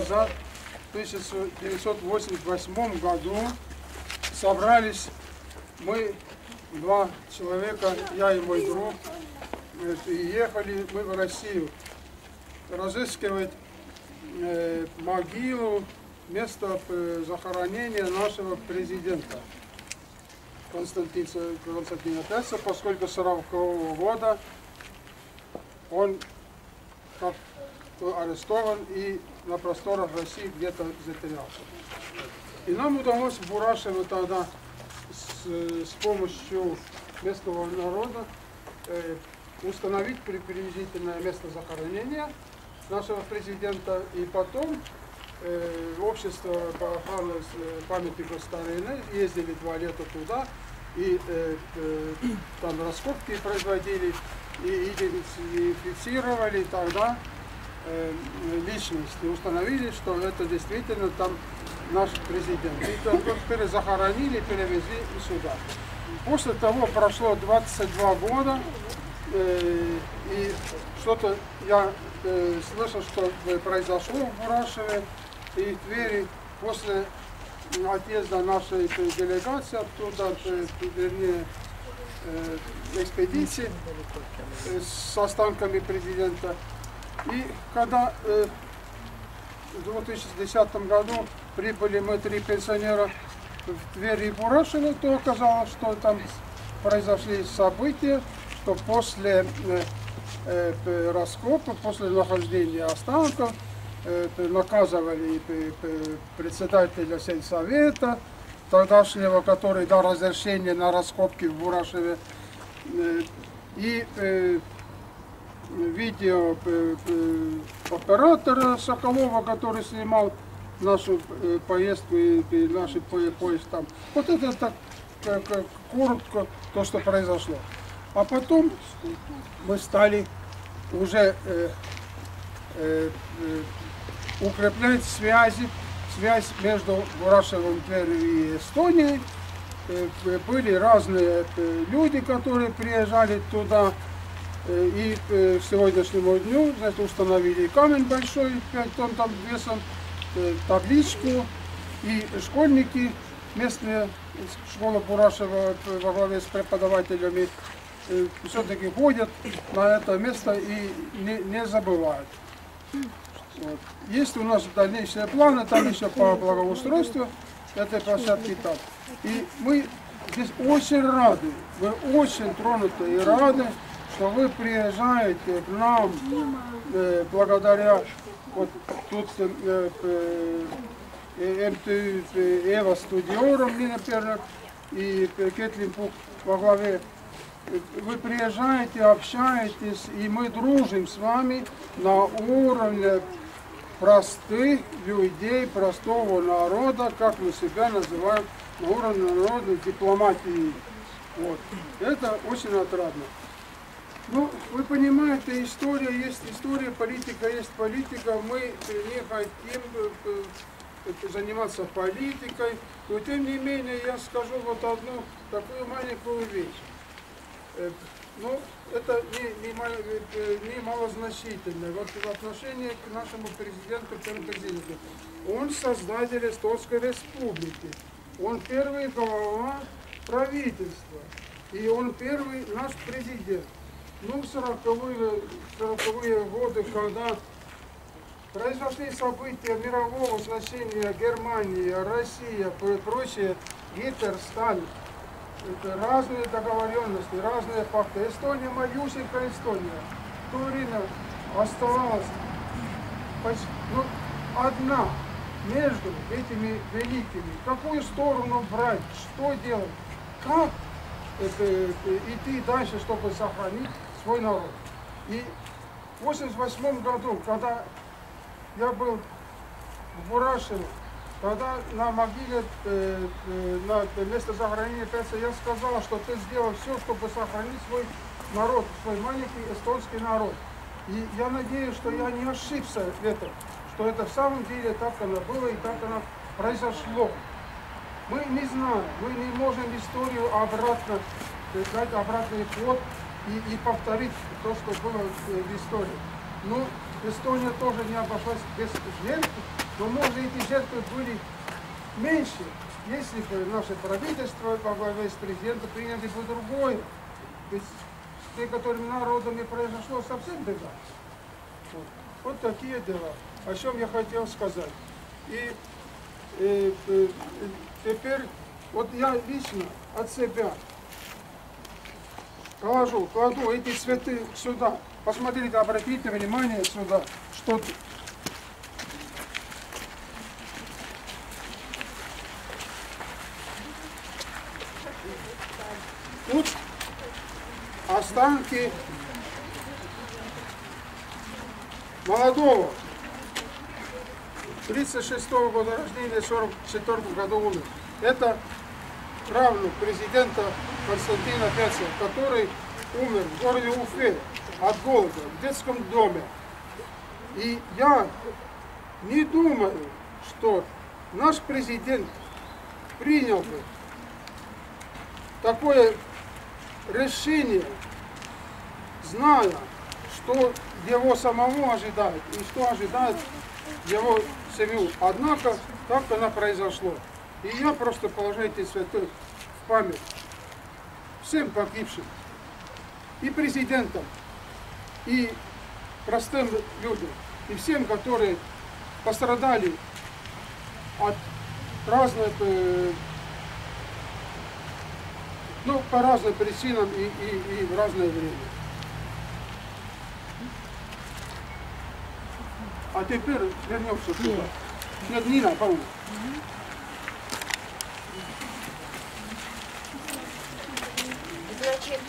назад, в 1988 году, собрались мы, два человека, я и мой друг, и ехали мы в Россию разыскивать могилу, место захоронения нашего президента Константина Пятца, поскольку с 1940 года он как арестован и на просторах России где-то затерялся. И нам удалось в Бурашево тогда с помощью местного народа установить приблизительное место захоронения нашего президента, и потом общество по охране памятников старины ездили 2 лета туда, и там раскопки производили, и идентифицировали тогда личность, и установили, что это действительно там наш президент. И теперь захоронили, перевезли и сюда. После того прошло 22 года, и что-то я слышал, что произошло в Бурашеве и Твери после отъезда нашей делегации оттуда, вернее, экспедиции с останками президента. И когда в 2010 году прибыли мы 3 пенсионера в Тверь и Бурашево, то оказалось, что там произошли события, что после раскопа, после нахождения останков, наказывали председателя сельсовета тогдашнего, который дал разрешение на раскопки в Бурашеве, и видеооператора Соколова, который снимал нашу поездку и наш поезд там. Вот это так коротко то, что произошло. А потом мы стали уже укреплять связь между Бурашевым, Тверью и Эстонией. Были разные люди, которые приезжали туда, и к сегодняшнему дню, значит, установили камень большой, 5 тонн там весом, табличку, и школьники, местные, школа Бурашева во главе с преподавателями, все-таки ходят на это место и не забывают. Вот. Есть у нас дальнейшие планы, там еще по благоустройству этой площадки там. И мы здесь очень рады, мы очень тронуты и рады, что вы приезжаете к нам благодаря вот тут МТУ Эва Студиором, например, и Кетлин Пук во главе. Вы приезжаете, общаетесь, и мы дружим с вами на уровне простых людей, простого народа, как мы себя называем, на уровне народной дипломатии. Вот. Это очень отрадно. Ну, вы понимаете, история есть история, политика есть политика. Мы не хотим заниматься политикой, но тем не менее я скажу вот одну такую маленькую вещь. Ну, это не малозначительно. Вот в отношении к нашему президенту, он создатель Эстонской республики, он первый глава правительства, и он первый наш президент. Ну, в 40-е годы, когда произошли события мирового значения, Германия, Россия, прочее, Гитлер, Сталин, это разные договоренности, разные факты. Эстония, малюсенькая Эстония, в то время оставалась одна между этими великими. Какую сторону брать, что делать, как идти дальше, чтобы сохранить свой народ. И в 1988 году, когда я был в Бурашево, когда на могиле, на место захоронения Пятца, я сказал, что ты сделал все, чтобы сохранить свой народ, свой маленький эстонский народ. И я надеюсь, что я не ошибся в этом, что это в самом деле так оно было и так оно произошло. Мы не знаем, мы не можем историю обратно, дать обратный ход и повторить то, что было в истории. Но Эстония тоже не обошлась без жертв, но, может, эти жертвы были меньше, если бы наше правительство во главе с президентом приняли бы другое. Ведь с некоторыми народами произошло совсем беда. Вот такие дела. О чем я хотел сказать. И теперь, вот я лично от себя кладу эти цветы сюда. Посмотрите, обратите внимание сюда, что тут останки молодого, 36-го года рождения, 44-го году умер. Это правнук президента Константина Пяцева, который умер в городе Уфе от голода, в детском доме. И я не думаю, что наш президент принял бы такое решение, зная, что его самого ожидает и что ожидает его семью. Однако так оно произошло. И я просто положу эти цветы в память всем погибшим, и президентам, и простым людям, и всем, которые пострадали от разных, по разным причинам и в разное время. А теперь вернемся сюда. Нет, Нина, по-моему. Значит,